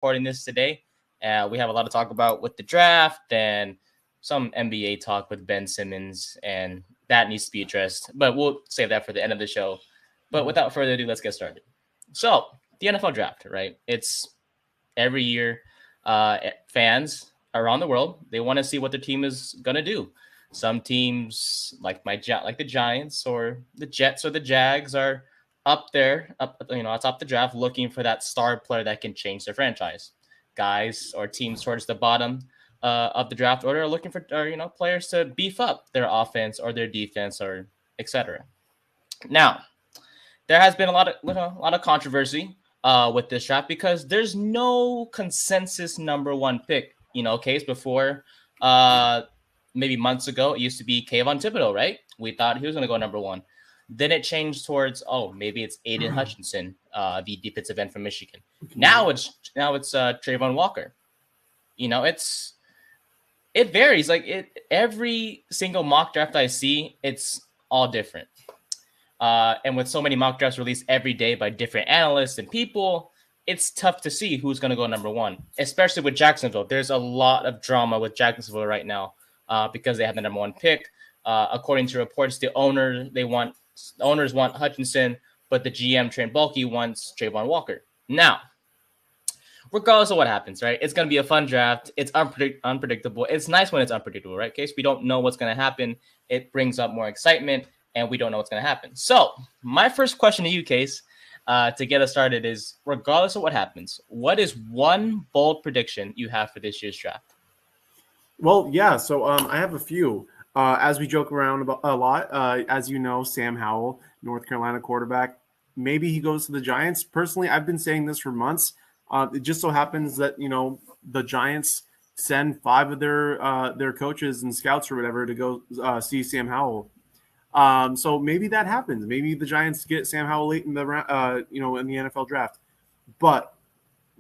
recording this today. We have a lot to talk about with the draft and some NBA talk with Ben Simmons, and that needs to be addressed. But we'll save that for the end of the show. But without further ado, let's get started. So, the NFL draft, right? It's every year. Fans around the world, they want to see what their team is gonna do. Some teams, like the Giants or the Jets or the Jags, are up there, atop the draft, looking for that star player that can change their franchise. Guys or teams towards the bottom of the draft order are looking for players to beef up their offense or their defense or etc. Now, there has been a lot of controversy with this draft because there's no consensus number one pick. Case before, maybe months ago, it used to be Kayvon Thibodeau, right? We thought he was going to go number one. Then it changed towards, maybe it's Aiden Hutchinson, the defensive end from Michigan. Now it's Trayvon Walker. It varies. Every single mock draft I see, it's all different. And with so many mock drafts released every day by different analysts and people, it's tough to see who's going to go number one, especially with Jacksonville. There's a lot of drama with Jacksonville right now because they have the number one pick. According to reports, the owners want Hutchinson, but the GM, Trent Baalke, wants Trayvon Walker. Now, regardless of what happens, right, it's going to be a fun draft. It's unpredictable. It's nice when it's unpredictable, right, Case? We don't know what's going to happen. It brings up more excitement, and we don't know what's going to happen. So my first question to you, Case, to get us started is, regardless of what happens, what is one bold prediction you have for this year's draft? Well, yeah, so I have a few. As we joke around about a lot, as you know, Sam Howell, North Carolina quarterback, maybe he goes to the Giants. Personally, I've been saying this for months. It just so happens that, the Giants send 5 of their coaches and scouts or whatever to go see Sam Howell. So maybe that happens. Maybe the Giants get Sam Howell late in the in the NFL draft. But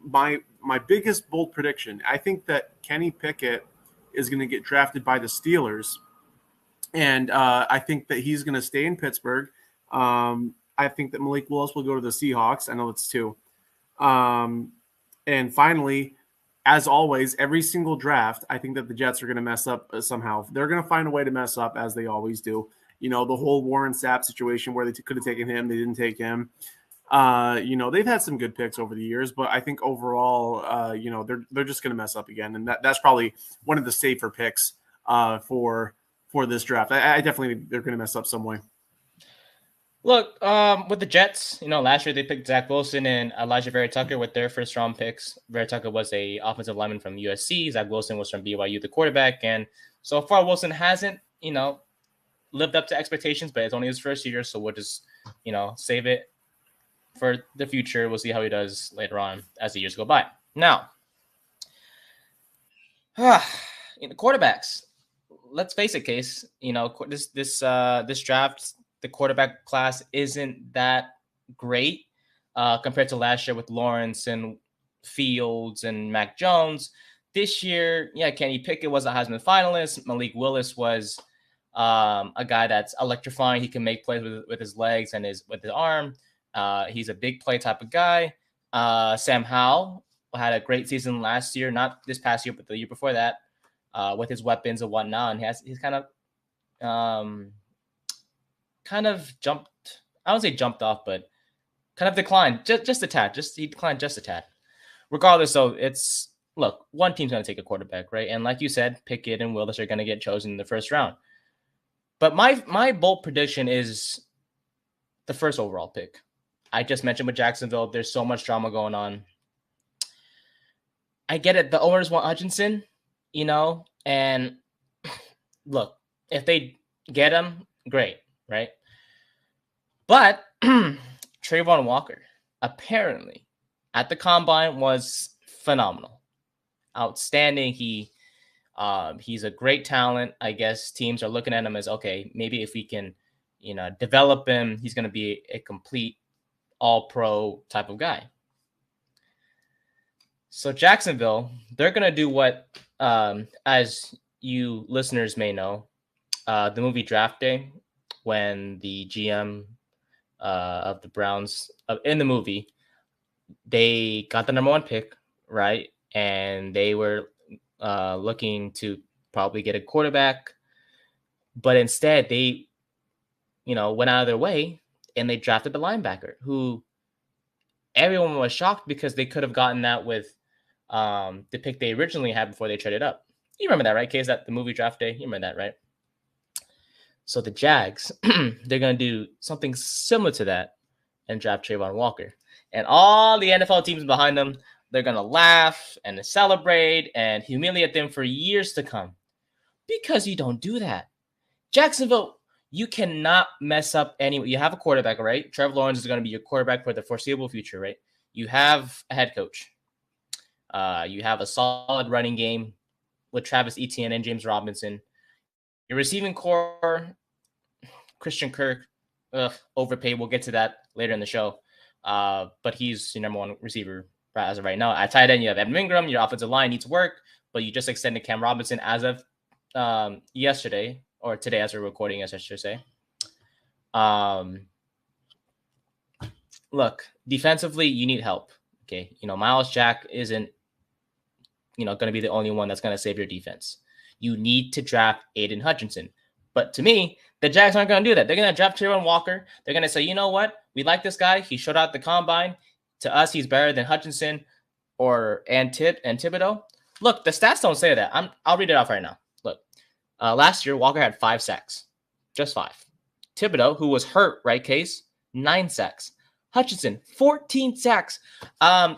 my biggest bold prediction, I think that Kenny Pickett is going to get drafted by the Steelers, and I think that he's going to stay in Pittsburgh. I think that Malik Willis will go to the Seahawks. I know that's 2. And finally, as always, every single draft, I think that the Jets are going to mess up somehow. They're going to find a way to mess up, as they always do. The whole Warren Sapp situation where they could have taken him, they didn't take him. They've had some good picks over the years, but I think overall, they're just going to mess up again, and that's probably one of the safer picks for this draft. I definitely think they're going to mess up some way. Look, with the Jets, last year they picked Zach Wilson and Elijah Vera Tucker with their first-round picks. Vera Tucker was a offensive lineman from USC. Zach Wilson was from BYU, the quarterback, and so far Wilson hasn't, lived up to expectations, but it's only his first year, so we'll just, save it for the future. We'll see how he does later on as the years go by. Now, the quarterbacks. Let's face it, Case. This draft, the quarterback class isn't that great compared to last year with Lawrence and Fields and Mac Jones. This year, Kenny Pickett was a Heisman finalist. Malik Willis was a guy that's electrifying. He can make plays with his legs and with his arm. He's a big play type of guy. Sam Howell had a great season last year, not this past year, but the year before that, with his weapons and whatnot. And he's kind of jumped. I wouldn't say jumped off, but kind of declined just a tad. He declined just a tad. Regardless, though, look, one team's going to take a quarterback, right? And like you said, Pickett and Willis are going to get chosen in the first round. But my bold prediction is the first overall pick. I just mentioned with Jacksonville, there's so much drama going on. I get it. The owners want Hutchinson, and look, if they get him, great, right? But Trayvon Walker, apparently, at the combine was phenomenal, outstanding. He's a great talent. I guess teams are looking at him as, okay, maybe if we can, develop him, he's going to be a complete all-pro type of guy. So Jacksonville, they're going to do what, as you listeners may know, the movie Draft Day, when the GM of the Browns in the movie, they got the number one pick, right? And they were looking to probably get a quarterback, but instead they, went out of their way and they drafted the linebacker who everyone was shocked because they could have gotten that with the pick they originally had before they traded up. You remember that, right, Case? That the movie Draft Day? You remember that, right? So the Jags, they're going to do something similar to that and draft Trayvon Walker. And all the NFL teams behind them, they're going to laugh and celebrate and humiliate them for years to come. Because you don't do that. Jacksonville, you cannot mess up any. You have a quarterback, right? Trevor Lawrence is going to be your quarterback for the foreseeable future, right? You have a head coach. You have a solid running game with Travis Etienne and James Robinson. Your receiving core, Christian Kirk, overpaid. We'll get to that later in the show. But he's your number one receiver as of right now. At tight end, you have Evan Ingram. Your offensive line needs work, but you just extended Cam Robinson as of yesterday, or today as we're recording, as I should say. Look, defensively, you need help. Okay. Miles Jack isn't, going to be the only one that's going to save your defense. You need to draft Aiden Hutchinson. But to me, the Jags aren't going to do that. They're going to draft Trayvon Walker. They're going to say, you know what? We like this guy. He showed out the combine. To us, he's better than Hutchinson and Thibodeau. Look, the stats don't say that. I'll read it off right now. Look, last year, Walker had 5 sacks. Just 5. Thibodeau, who was hurt, right, Case? 9 sacks. Hutchinson, 14 sacks.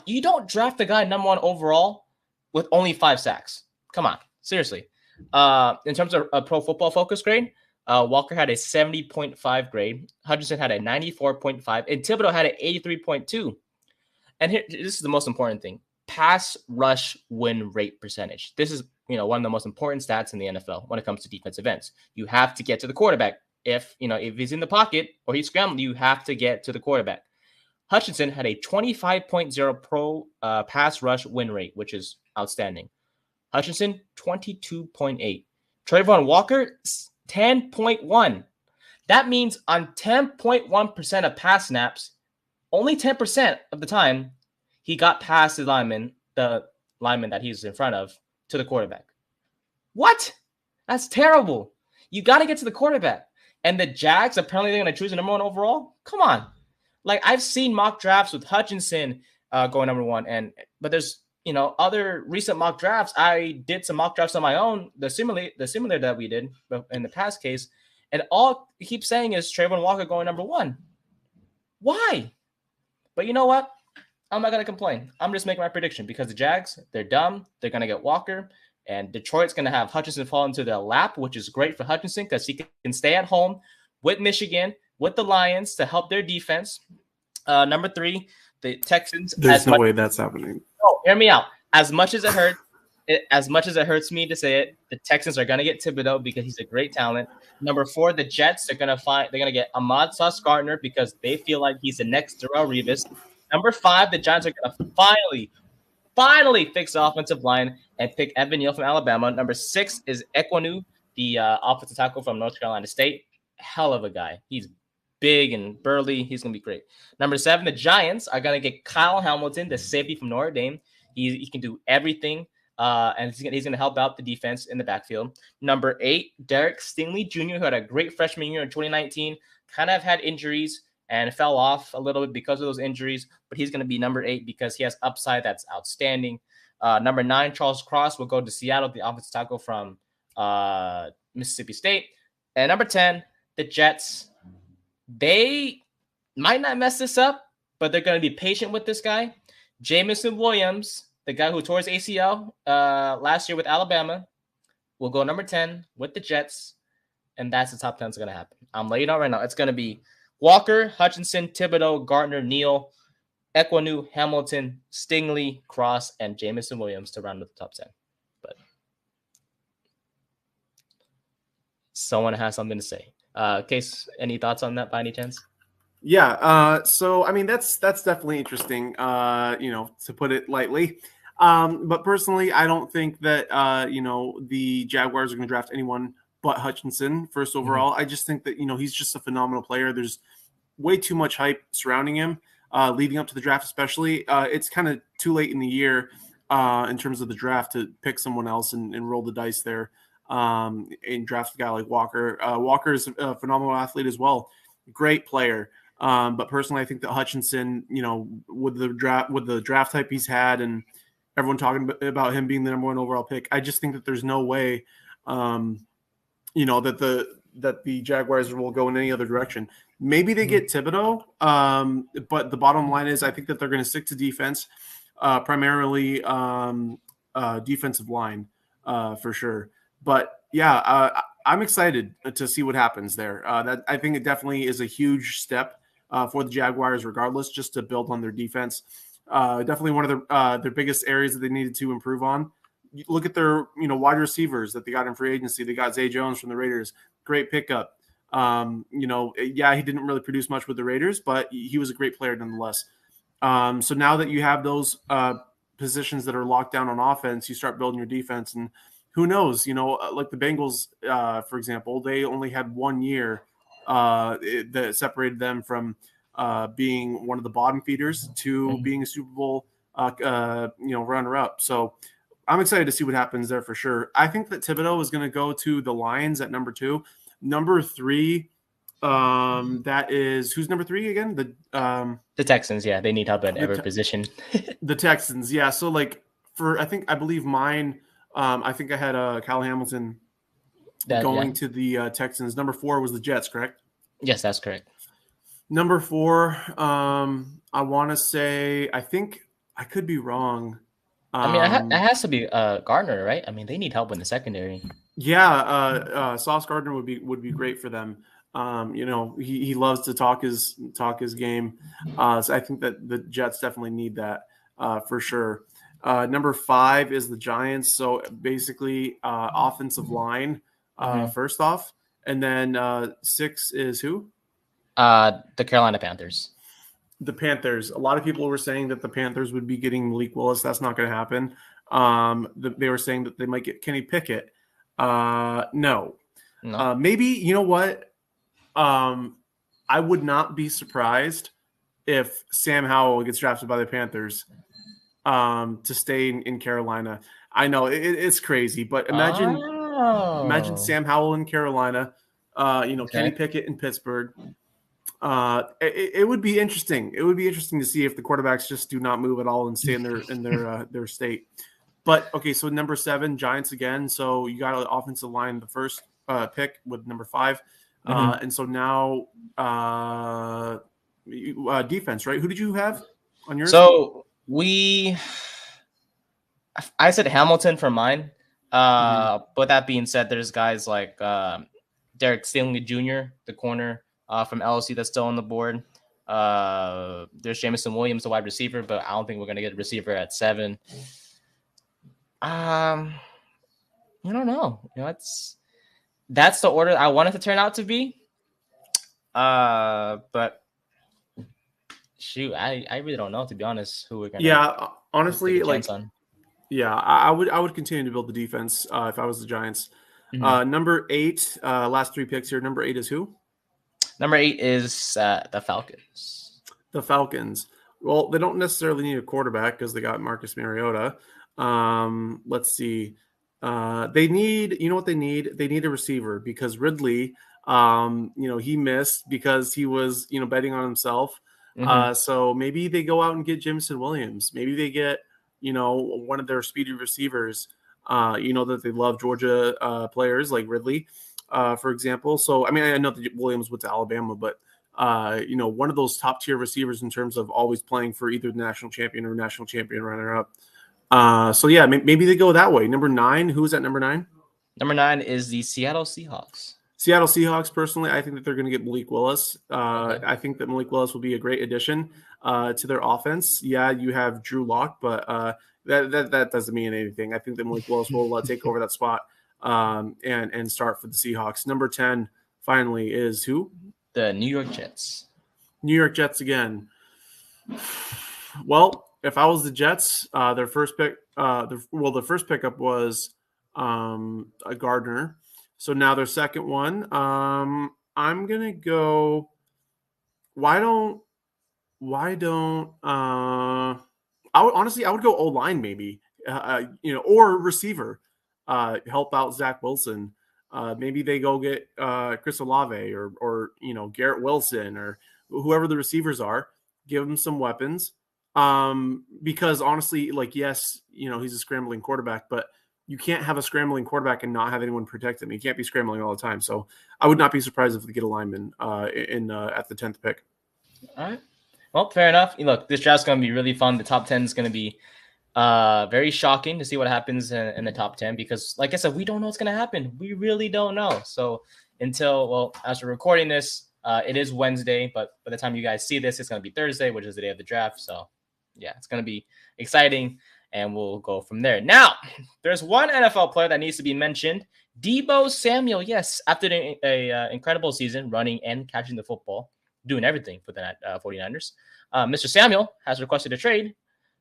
You don't draft the guy number 1 overall with only 5 sacks. Come on. Seriously. In terms of a Pro Football Focus grade, Walker had a 70.5 grade. Hutchinson had a 94.5. And Thibodeau had an 83.2. And here, this is the most important thing. Pass rush win rate percentage. This is, one of the most important stats in the NFL when it comes to defensive ends. You have to get to the quarterback. If he's in the pocket or he's scrambling, you have to get to the quarterback. Hutchinson had a 25.0 pro pass rush win rate, which is outstanding. Hutchinson, 22.8. Trayvon Walker, 10.1. That means on 10.1% of pass snaps, only 10% of the time, he got past the lineman that he's in front of, to the quarterback. What? That's terrible. You got to get to the quarterback. And the Jags, apparently they're going to choose the number 1 overall? Come on. Like, I've seen mock drafts with Hutchinson going number 1, but there's other recent mock drafts. I did some mock drafts on my own, the similar that we did in the past case, and all he keeps saying is Trayvon Walker going number 1. Why? But you know what? I'm not going to complain. I'm just making my prediction because the Jags, they're dumb. They're going to get Walker, and Detroit's going to have Hutchinson fall into their lap, which is great for Hutchinson because he can stay at home with Michigan, with the Lions to help their defense. Number 3, the Texans. There's no way that's happening. Oh, hear me out. As much as it hurts me to say it, the Texans are gonna get Thibodeau because he's a great talent. Number 4, the Jets are gonna get Ahmad Sauce Gardner because they feel like he's the next Darrelle Revis. Number 5, the Giants are gonna finally fix the offensive line and pick Evan Neal from Alabama. Number 6 is Ekwonu, the offensive tackle from North Carolina State. Hell of a guy. He's big and burly. He's going to be great. Number 7, the Giants are going to get Kyle Hamilton, the safety from Notre Dame. He can do everything, and he's going to help out the defense in the backfield. Number 8, Derek Stingley Jr., who had a great freshman year in 2019, kind of had injuries and fell off a little bit because of those injuries, but he's going to be number 8 because he has upside that's outstanding. Number 9, Charles Cross will go to Seattle, the offensive tackle from Mississippi State. And number 10, the Jets. They might not mess this up, but they're going to be patient with this guy. Jamison Williams, the guy who tore his ACL last year with Alabama, will go number 10 with the Jets, and that's the top 10 that's going to happen. I'm letting you know right now. It's going to be Walker, Hutchinson, Thibodeau, Gardner, Neal, Ekwonu, Hamilton, Stingley, Cross, and Jamison Williams to round up the top 10. But someone has something to say. Case, any thoughts on that by any chance? Yeah. So, I mean, that's definitely interesting, to put it lightly. But personally, I don't think that, the Jaguars are going to draft anyone but Hutchinson first overall. I just think that, he's just a phenomenal player. There's way too much hype surrounding him leading up to the draft, especially. It's kind of too late in the year in terms of the draft to pick someone else and roll the dice there and draft a guy like Walker. Walker is a phenomenal athlete as well. Great player. But personally, I think that Hutchinson, with the draft type he's had and everyone talking about him being the number 1 overall pick, I just think that there's no way, that the Jaguars will go in any other direction. Maybe they get Thibodeau, but the bottom line is I think that they're going to stick to defense, primarily defensive line for sure. But yeah, I'm excited to see what happens there. That I think it definitely is a huge step for the Jaguars, regardless, just to build on their defense. Definitely one of their biggest areas that they needed to improve on. You look at their wide receivers that they got in free agency. They got Zay Jones from the Raiders, great pickup. Yeah, he didn't really produce much with the Raiders, but he was a great player nonetheless. So now that you have those positions that are locked down on offense, you start building your defense. And who knows, like the Bengals, for example, they only had 1 year that separated them from being one of the bottom feeders to being a Super Bowl, runner-up. So I'm excited to see what happens there for sure. I think that Thibodeau is going to go to the Lions at number 2. Number 3, that is who's number 3 again? The Texans, yeah, they need help at every position. The Texans, yeah. So like I believe mine, I think I had Kyle Hamilton going to the Texans. Number 4 was the Jets, correct? Yes, that's correct. Number 4, I want to say, I think I could be wrong. I mean, it has to be Gardner, right? I mean, they need help in the secondary. Yeah, Sauce Gardner would be great for them. He loves to talk his game. So I think that the Jets definitely need that for sure. Number 5 is the Giants. So basically, offensive line first off, and then 6 is who? The Carolina Panthers. The Panthers. A lot of people were saying that the Panthers would be getting Malik Willis. That's not going to happen. They were saying that they might get Kenny Pickett. No. Maybe, you know what? I would not be surprised if Sam Howell gets drafted by the Panthers to stay in Carolina. I know it's crazy, but imagine Sam Howell in Carolina, Kenny Pickett in Pittsburgh. It would be interesting. It would be interesting to see if the quarterbacks just do not move at all and stay in their state. But okay, so number 7, Giants again. So you got an offensive line, the first pick with number 5, and so now defense, right? Who did you have on yours? So I said Hamilton for mine. But that being said, there's guys like Derek Stingley Jr., the corner from LSU that's still on the board. There's Jamison Williams, the wide receiver, but I don't think we're gonna get a receiver at 7. I don't know. That's the order I wanted to turn out to be. But shoot, I really don't know, to be honest, who we're gonna. Yeah, honestly, like on. Yeah, I would continue to build the defense if I was the Giants. Number 8, last 3 picks here. Number 8 is who? Number 8 is the Falcons. The Falcons. Well, they don't necessarily need a quarterback because they got Marcus Mariota. Let's see. They need, you know what they need? They need a receiver because Ridley, he missed because he was, betting on himself. So maybe they go out and get Jamison Williams. Maybe they get, one of their speedy receivers, that they love Georgia players like Ridley, for example. So, I mean, I know that Williams went to Alabama, but, one of those top tier receivers in terms of always playing for either the national champion or national champion runner up. So yeah, maybe they go that way. Number 9, who's at number 9? Number 9 is the Seattle Seahawks. Seattle Seahawks, personally, I think that they're going to get Malik Willis. I think that Malik Willis will be a great addition to their offense. Yeah, you have Drew Lock, but that doesn't mean anything. I think that Malik Willis will take over that spot and start for the Seahawks. Number 10, finally, is who? The New York Jets. New York Jets again. Well, if I was the Jets, their first pick, the first pickup was a Gardner. So now their second one, I'm gonna go. Why don't? I would go O-line maybe. or receiver, help out Zach Wilson. Maybe they go get Chris Olave or Garrett Wilson or whoever the receivers are. Give them some weapons. Because honestly, like, yes, he's a scrambling quarterback, but you can't have a scrambling quarterback and not have anyone protect him. He can't be scrambling all the time. So I would not be surprised if they get a lineman at the 10th pick. All right. Well, fair enough. Look, this draft's going to be really fun. The top 10 is going to be very shocking to see what happens in the top 10 because, like I said, we don't know what's going to happen. We really don't know. So as we're recording this, it is Wednesday, but by the time you guys see this, it's going to be Thursday, which is the day of the draft. So, yeah, it's going to be exciting, and we'll go from there. Now, there's one NFL player that needs to be mentioned, Deebo Samuel. Yes, after an incredible season running and catching the football, doing everything for the 49ers, Mr. Samuel has requested a trade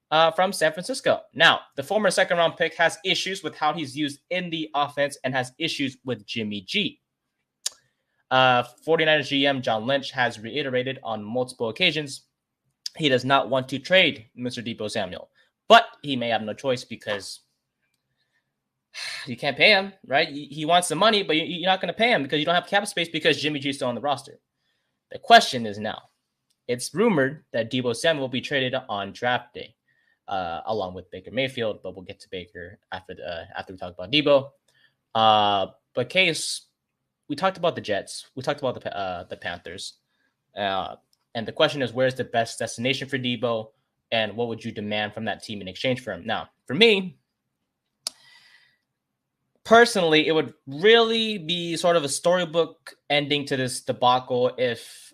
from San Francisco. Now, the former second-round pick has issues with how he's used in the offense and has issues with Jimmy G. 49ers GM John Lynch has reiterated on multiple occasions he does not want to trade Mr. Deebo Samuel, but he may have no choice because you can't pay him, right? He wants the money, but you're not going to pay him because you don't have cap space because Jimmy G is still on the roster. The question is now, it's rumored that Deebo Samuel will be traded on draft day, along with Baker Mayfield, but we'll get to Baker after we talk about Deebo. But Case, we talked about the Jets. We talked about the Panthers. And the question is, where's the best destination for Deebo, and what would you demand from that team in exchange for him? Now, for me, personally, it would really be sort of a storybook ending to this debacle if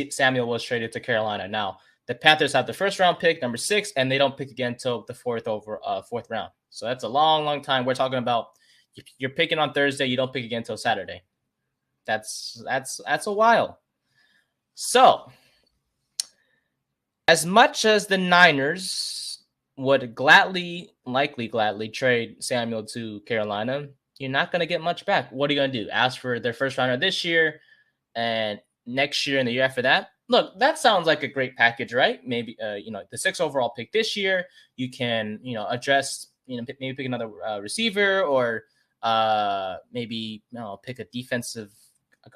Samuel was traded to Carolina. Now, the Panthers have the first-round pick, number 6, and they don't pick again until the fourth round. So that's a long, long time. We're talking about you're picking on Thursday, you don't pick again until Saturday. That's a while. So, as much as the Niners would likely gladly trade Samuel to Carolina, you're not going to get much back. What are you going to do? Ask for their first rounder this year and next year and the year after that? Look, that sounds like a great package, right? Maybe, the 6th overall pick this year, you can, address, maybe pick another receiver or maybe pick a defensive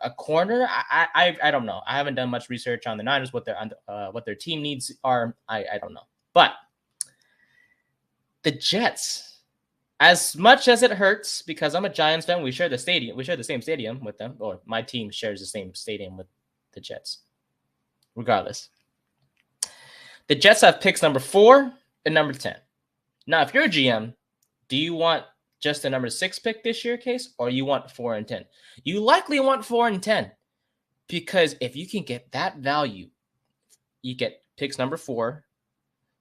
a corner. I don't know. I haven't done much research on the Niners, what their team needs are. I don't know. But the Jets, as much as it hurts, because I'm a Giants fan, we share the same stadium with them, or my team shares the same stadium with the Jets. Regardless, the Jets have picks number 4 and number 10. Now, if you're a GM, do you want just the number 6 pick this year, Case, or you want 4 and 10? You likely want 4 and 10 because if you can get that value, you get picks number 4,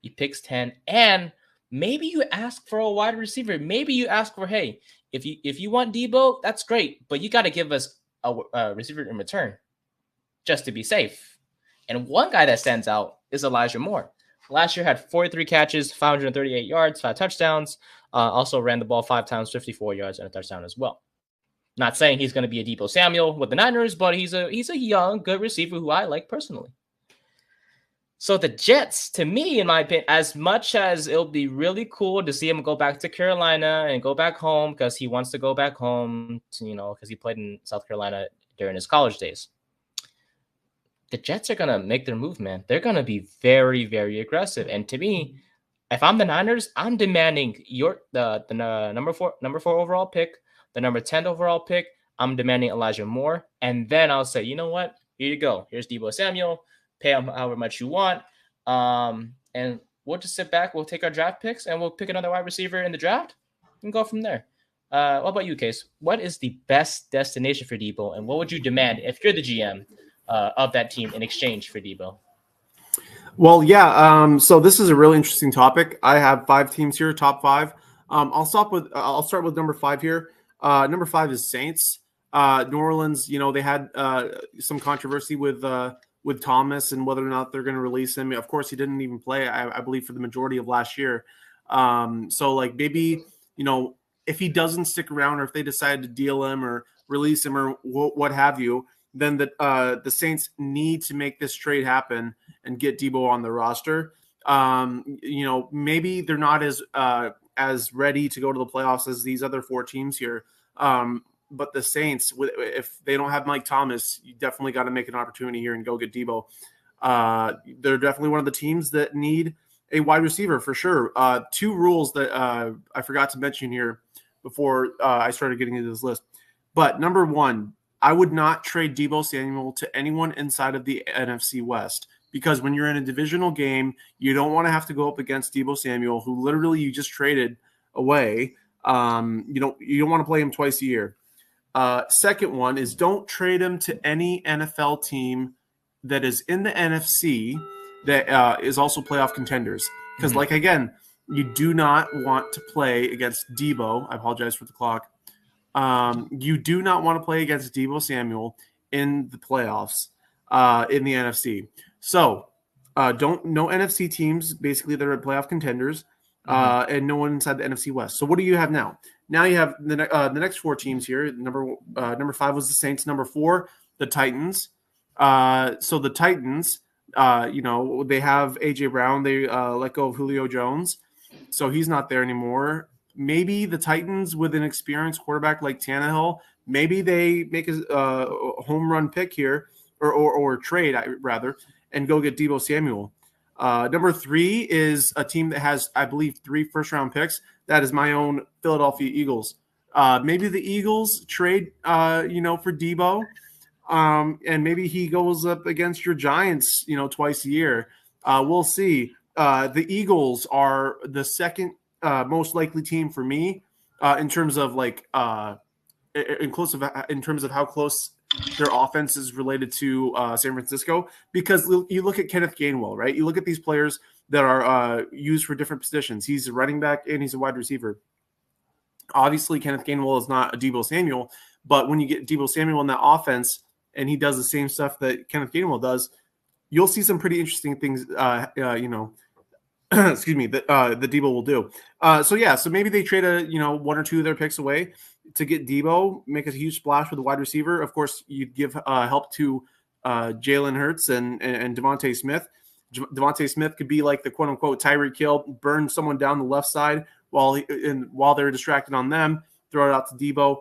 you picks 10, and maybe you ask for a wide receiver. Maybe you ask for, hey, if you want Deebo, that's great, but you got to give us a receiver in return just to be safe. And one guy that stands out is Elijah Moore. Last year had 43 catches, 538 yards, 5 touchdowns. Also ran the ball 5 times, 54 yards, and a touchdown as well. Not saying he's going to be a Deebo Samuel with the Niners, but he's a young, good receiver who I like personally. So the Jets, to me, in my opinion, as much as it'll be really cool to see him go back to Carolina and go back home because he wants to go back home, because he played in South Carolina during his college days. The Jets are going to make their move, man. They're going to be very, very aggressive. And to me, if I'm the Niners, I'm demanding the number 4 overall pick, the number 10 overall pick. I'm demanding Elijah Moore. And then I'll say, you know what? Here you go. Here's Deebo Samuel. Pay him however much you want. And we'll just sit back. We'll take our draft picks and we'll pick another wide receiver in the draft and go from there. What about you, Case? What is the best destination for Deebo? And what would you demand if you're the GM of that team in exchange for Deebo? Well, yeah. So this is a really interesting topic. I have 5 teams here, top 5. I'll start with number 5 here. Number 5 is Saints. New Orleans. They had some controversy with Thomas and whether or not they're going to release him. Of course, he didn't even play, I believe, for the majority of last year. So like maybe if he doesn't stick around, or if they decide to deal him or release him or what have you, then the Saints need to make this trade happen and get Deebo on the roster. Maybe they're not as as ready to go to the playoffs as these other 4 teams here. But the Saints, if they don't have Mike Thomas, you definitely got to make an opportunity here and go get Debo. They're definitely one of the teams that need a wide receiver for sure. 2 rules that I forgot to mention here before I started getting into this list. But number 1, I would not trade Debo Samuel to anyone inside of the NFC West, because when you're in a divisional game, you don't want to have to go up against Debo Samuel, who literally you just traded away. You don't want to play him twice a year. Second one is don't trade him to any NFL team that is in the NFC that is also playoff contenders. Because, again, you do not want to play against Debo. I apologize for the clock. You do not want to play against Debo Samuel in the playoffs in the NFC. So no NFC teams basically that are playoff contenders, and no one inside the NFC West. So what do you have now? Now you have the next 4 teams here. Number 5 was the Saints. Number 4, the Titans. So the Titans, they have AJ Brown. They let go of Julio Jones, so he's not there anymore. Maybe the Titans, with an experienced quarterback like Tannehill, maybe they make a home run pick here, or trade rather, and go get Debo Samuel. Number 3 is a team that has, I believe, 3 first-round picks. That is my own Philadelphia Eagles. Maybe the Eagles trade, for Debo, and maybe he goes up against your Giants, twice a year. We'll see. The Eagles are the second most likely team for me in terms of in terms of how close their offense is related to San Francisco, because you look at Kenneth Gainwell, right? You look at these players that are used for different positions. He's a running back and he's a wide receiver. Obviously, Kenneth Gainwell is not a Debo Samuel, but when you get Debo Samuel in that offense and he does the same stuff that Kenneth Gainwell does, you'll see some pretty interesting things, excuse me, that Debo will do. So maybe they trade 1 or 2 of their picks away to get Debo, make a huge splash with a wide receiver. Of course, you'd give help to Jalen Hurts and Devontae Smith. Devontae Smith could be like the quote unquote Tyreek Hill, burn someone down the left side while they're distracted on them, throw it out to Debo.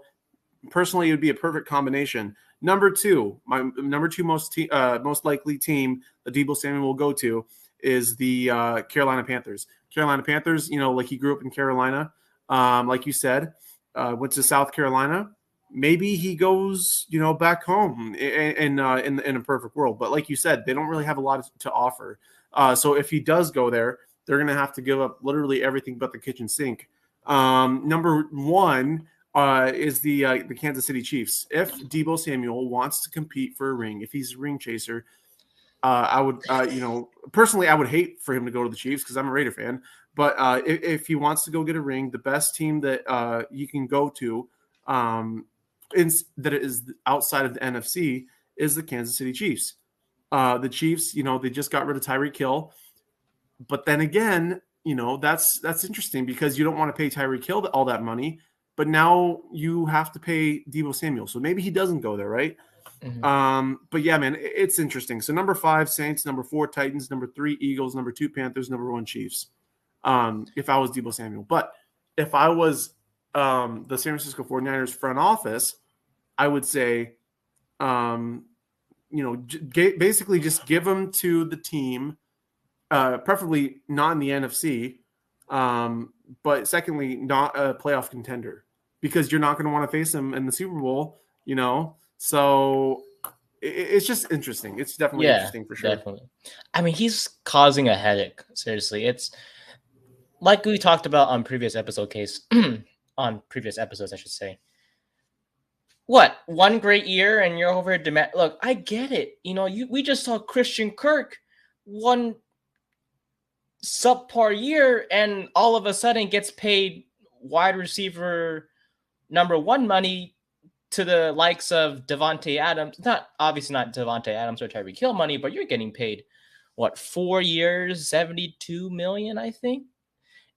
Personally, it would be a perfect combination. Number 2, my number 2 most likely team that Debo Samuel will go to is the Carolina Panthers. Carolina Panthers, he grew up in Carolina, like you said, went to South Carolina. Maybe he goes, back home in a perfect world. But like you said, they don't really have a lot to offer. So if he does go there, they're going to have to give up literally everything but the kitchen sink. Number 1 is the Kansas City Chiefs. If Debo Samuel wants to compete for a ring, if he's a ring chaser, I would, personally, I would hate for him to go to the Chiefs because I'm a Raider fan. But if he wants to go get a ring, the best team that you can go to that is outside of the NFC is the Kansas City Chiefs. The Chiefs, they just got rid of Tyreek Hill. But then again, that's interesting because you don't want to pay Tyreek Hill all that money. But now you have to pay Debo Samuel. So maybe he doesn't go there, right? But yeah, man, it's interesting. So number 5, Saints. Number 4, Titans. Number 3, Eagles. Number 2, Panthers. Number 1, Chiefs. If I was Debo Samuel. But if I was the San Francisco 49ers front office, I would say, basically just give them to the team, preferably not in the NFC, but secondly, not a playoff contender, because you're not going to want to face them in the Super Bowl, So it's just interesting. It's definitely interesting for sure. Definitely. I mean, he's causing a headache. Seriously, it's like we talked about on previous episodes, I should say. What, 1 great year and you're over demand? Look, I get it. We just saw Christian Kirk 1 subpar year and all of a sudden gets paid wide receiver number 1 money to the likes of Devontae Adams. Obviously not Devontae Adams or Tyreek Hill money, but you're getting paid, 4 years, $72 million, I think.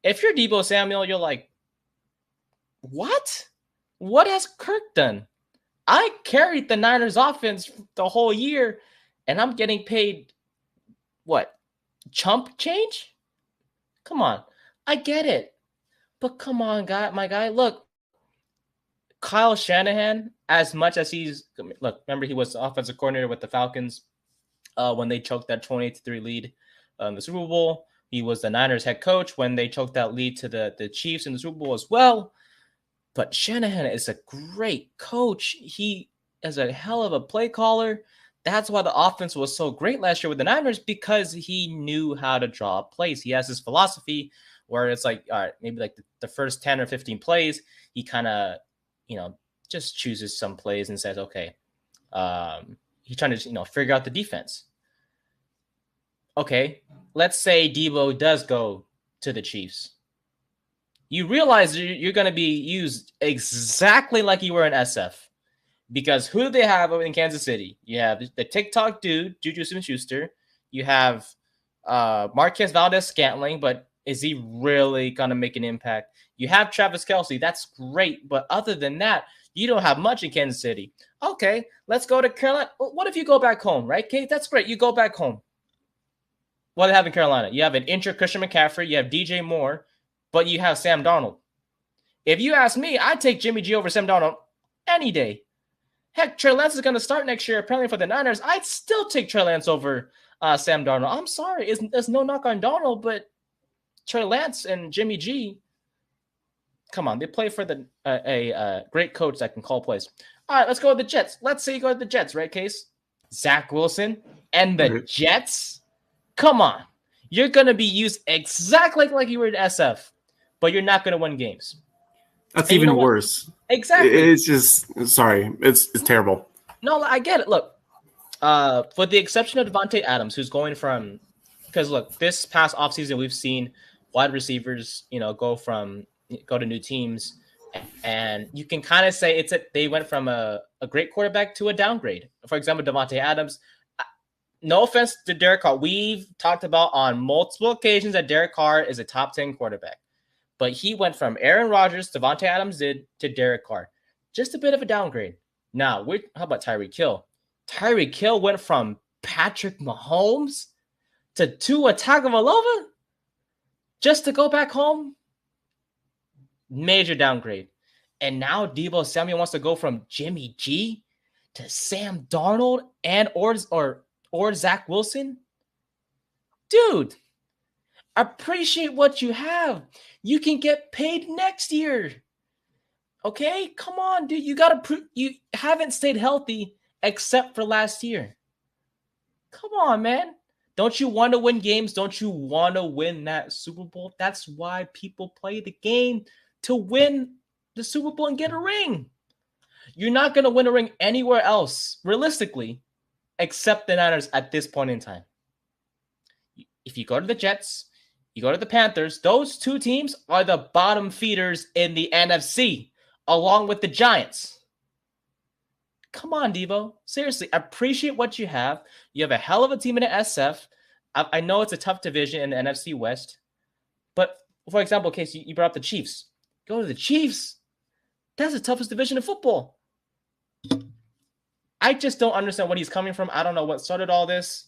If you're Debo Samuel, you're like, what? What has Kirk done? I carried the Niners offense the whole year, and I'm getting paid, chump change? Come on. I get it. But come on, my guy. Look, Kyle Shanahan, as much as remember he was the offensive coordinator with the Falcons when they choked that 28-3 lead in the Super Bowl. He was the Niners head coach when they choked that lead to the Chiefs in the Super Bowl as well. But Shanahan is a great coach. He is a hell of a play caller. That's why the offense was so great last year with the Niners, because he knew how to draw plays. He has this philosophy where it's like, all right, maybe like the first 10 or 15 plays, he kind of, just chooses some plays and says, okay, he's trying to, figure out the defense. Okay, let's say Debo does go to the Chiefs. You realize you're going to be used exactly like you were in SF. Because who do they have in Kansas City? You have the TikTok dude, Juju Smith-Schuster. You have Marquez Valdez-Scantling, but is he really going to make an impact? You have Travis Kelce. That's great. But other than that, you don't have much in Kansas City. Okay, let's go to Carolina. What if you go back home, right, Kate? That's great. You go back home. What do they have in Carolina? You have an injured Christian McCaffrey. You have DJ Moore, but you have Sam Darnold. If you ask me, I'd take Jimmy G over Sam Darnold any day. Heck, Trey Lance is going to start next year, apparently, for the Niners. I'd still take Trey Lance over Sam Darnold. I'm sorry. There's no knock on Darnold, but Trey Lance and Jimmy G, come on. They play for a great coach that can call plays. All right, let's go with the Jets. Let's say you go with the Jets, right, Case? Zach Wilson and the Jets? Come on. You're going to be used exactly like you were in SF, but you're not going to win games. That's even worse. Exactly. It's just, sorry, it's terrible. No, I get it. Look, for the exception of Devontae Adams, who's going from, because look, this past offseason, we've seen wide receivers, go to new teams, and you can kind of say they went from a great quarterback to a downgrade. For example, Devontae Adams. No offense to Derek Carr. We've talked about on multiple occasions that Derek Carr is a top 10 quarterback. But he went from Aaron Rodgers, Devontae Adams did, to Derek Carr. Just a bit of a downgrade. Now, how about Tyreek Hill? Tyreek Hill went from Patrick Mahomes to Tua Tagovailoa just to go back home? Major downgrade. And now Deebo Samuel wants to go from Jimmy G to Sam Darnold and or Zach Wilson? Dude, appreciate what you have. You can get paid next year. Okay? Come on, dude. You haven't stayed healthy except for last year. Come on, man. Don't you want to win games? Don't you want to win that Super Bowl? That's why people play the game, to win the Super Bowl and get a ring. You're not going to win a ring anywhere else, realistically, except the Niners at this point in time. If you go to the Jets, you go to the Panthers, those two teams are the bottom feeders in the NFC, along with the Giants. Come on, Deebo. Seriously, appreciate what you have. You have a hell of a team in the SF. I know it's a tough division in the NFC West. But, for example, Case, you brought up the Chiefs. Go to the Chiefs. That's the toughest division in football. I just don't understand what he's coming from. I don't know what started all this.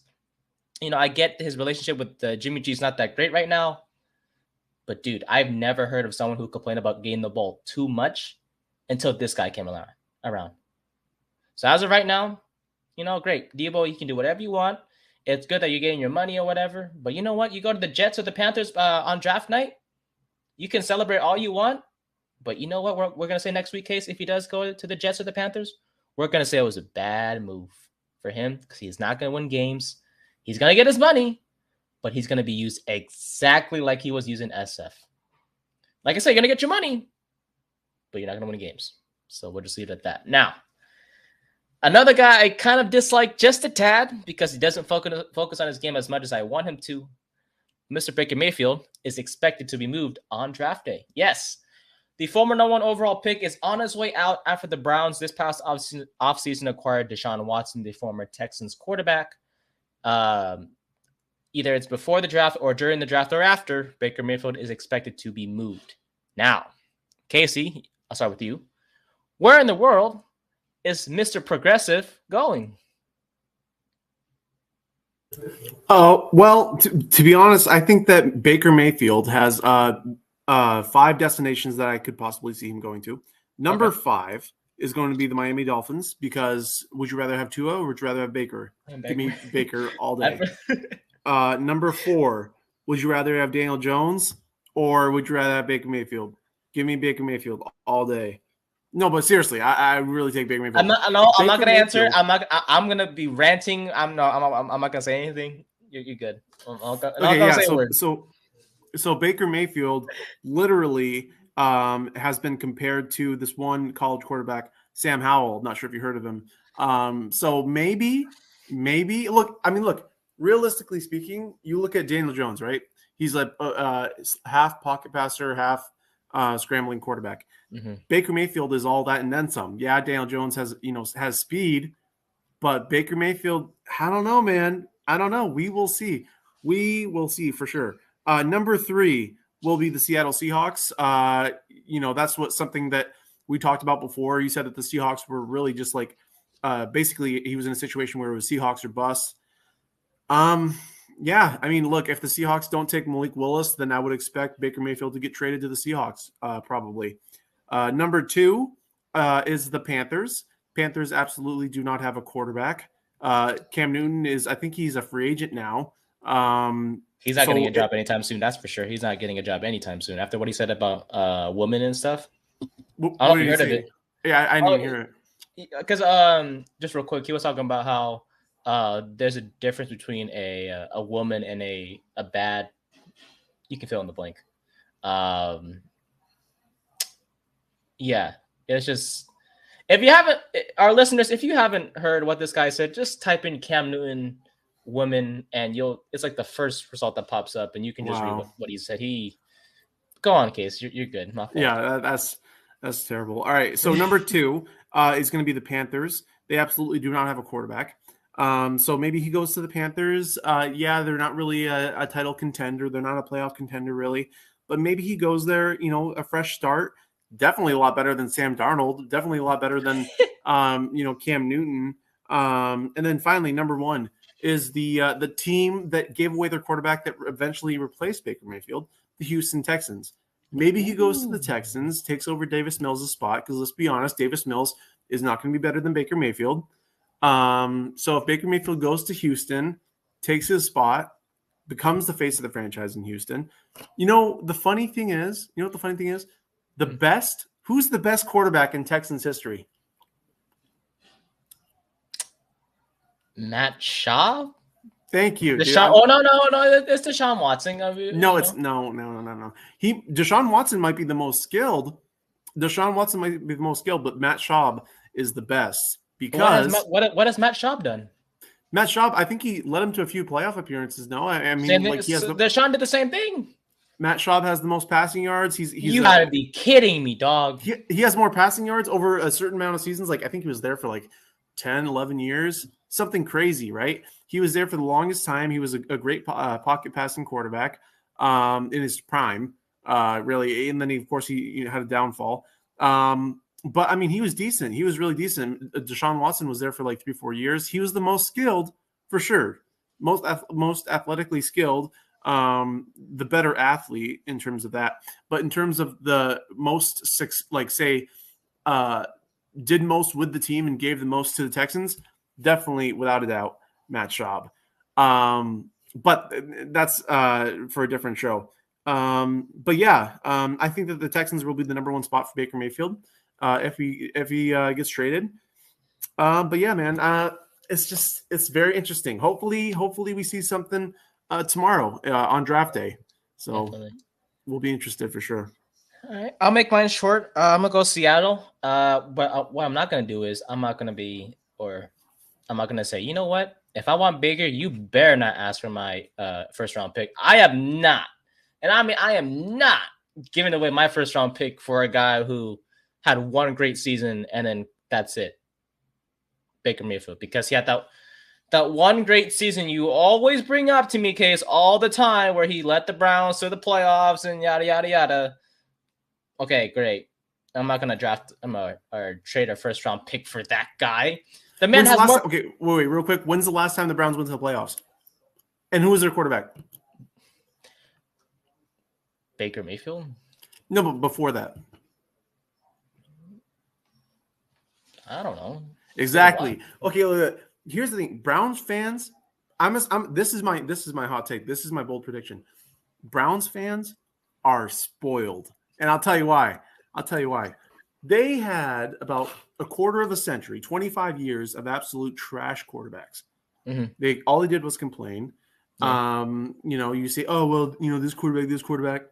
I get his relationship with Jimmy G is not that great right now. But, dude, I've never heard of someone who complained about getting the ball too much until this guy came around. So as of right now, great. Deebo, you can do whatever you want. It's good that you're getting your money or whatever. But you know what? You go to the Jets or the Panthers on draft night, you can celebrate all you want. But you know what we're going to say next week, Case, if he does go to the Jets or the Panthers? We're going to say it was a bad move for him because he's not going to win games. He's going to get his money, but he's going to be used exactly like he was using SF. Like I said, you're going to get your money, but you're not going to win games. So we'll just leave it at that. Now, another guy I kind of dislike just a tad because he doesn't focus on his game as much as I want him to. Mr. Baker Mayfield is expected to be moved on draft day. Yes, the former number 1 overall pick is on his way out after the Browns this past offseason acquired Deshaun Watson, the former Texans quarterback. Either it's before the draft or during the draft or after, Baker Mayfield is expected to be moved. Now, Casey, I'll start with you. Where in the world is Mr. Progressive going? Oh, well, to be honest, I think that Baker Mayfield has 5 destinations that I could possibly see him going to. Number Okay. 5 is going to be the Miami Dolphins because would you rather have Tua or would you rather have Baker? Give me Baker all day. Number 4, would you rather have Daniel Jones or would you rather have Baker Mayfield? Give me Baker Mayfield all day. No, but seriously, I really take Baker Mayfield. I'm not gonna answer. I'm gonna be ranting. I'm not gonna say anything. You're good. I'm not gonna say a word. So Baker Mayfield literally has been compared to this one college quarterback, Sam Howell. Not sure if you heard of him. So maybe look, realistically speaking, you look at Daniel Jones, right? He's like half pocket passer, half scrambling quarterback. Mm-hmm. Baker Mayfield is all that and then some. Yeah, Daniel Jones has speed, but Baker Mayfield, I don't know, man. I don't know. We will see. We will see for sure. Number 3 will be the Seattle Seahawks. That's something that we talked about before. You said that the Seahawks were really just like basically he was in a situation where it was Seahawks or bust. Yeah, I mean, look, if the Seahawks don't take Malik Willis, then I would expect Baker Mayfield to get traded to the Seahawks probably. Number 2 is the Panthers. Panthers absolutely do not have a quarterback. Cam Newton I think he's a free agent now. He's not getting a job anytime soon. That's for sure. He's not getting a job anytime soon. After what he said about women and stuff. I don't know if you heard of it. Yeah, I didn't hear it. Because just real quick, he was talking about how there's a difference between a woman and a bad. You can fill in the blank. Yeah, it's just if you haven't, our listeners, if you haven't heard what this guy said, just type in Cam Newton women and it's like the first result that pops up and you can just read what he said. Go on, Case. You're good. My fault. Yeah, that's terrible. All right, so number 2 is going to be the Panthers. They absolutely do not have a quarterback. So maybe he goes to the Panthers. Yeah, they're not really a title contender. They're not a playoff contender really, but maybe he goes there, a fresh start. Definitely a lot better than Sam Darnold. Definitely a lot better than Cam Newton. And then finally, number 1 is the team that gave away their quarterback that eventually replaced Baker Mayfield, the Houston Texans. Maybe he goes to the Texans, takes over Davis Mills' spot, because let's be honest, Davis Mills is not going to be better than Baker Mayfield. So if Baker Mayfield goes to Houston, takes his spot, becomes the face of the franchise in Houston. The funny thing is, who's the best quarterback in Texans history? Matt Schaub? Thank you. Oh no! It's Deshaun Watson. No. Deshaun Watson might be the most skilled. But Matt Schaub is the best because what has Matt Schaub done? Matt Schaub, I think he led him to a few playoff appearances. No, I mean, Deshaun did the same thing. Matt Schaub has the most passing yards. You gotta be kidding me, dog. He has more passing yards over a certain amount of seasons. Like I think he was there for like 10, 11 years. Something crazy, right? He was there for the longest time. He was a great pocket passing quarterback in his prime, really. And then, of course, he had a downfall. But, I mean, he was decent. He was really decent. Deshaun Watson was there for like 3-4 years. He was the most skilled, for sure. Most athletically skilled, the better athlete in terms of that. But in terms of the most, did most with the team and gave the most to the Texans, definitely, without a doubt, Matt Schaub. But that's for a different show. But yeah, I think that the Texans will be the number 1 spot for Baker Mayfield if he gets traded. But yeah, man, it's very interesting. Hopefully we see something tomorrow on draft day. So definitely. We'll be interested for sure. All right, I'll make mine short. I'm gonna go Seattle. But what I'm not gonna do is I'm not gonna say, you know what? If I want Baker, you better not ask for my first round pick. I am not giving away my first round pick for a guy who had one great season and then that's it. Baker Mayfield, because he had that one great season you always bring up to me, Case, all the time, where he led the Browns to the playoffs and yada yada yada. Okay, great. I'm not gonna draft or trade a first round pick for that guy. The man has more. Okay, wait, real quick. When's the last time the Browns went to the playoffs? And who was their quarterback? Baker Mayfield. No, but before that. I don't know. Exactly. Okay, look, here's the thing. Browns fans, this is my hot take. This is my bold prediction. Browns fans are spoiled. And I'll tell you why. They had about a quarter of a century, 25 years of absolute trash quarterbacks. Mm-hmm. All they did was complain. Yeah. You say, oh well, this quarterback.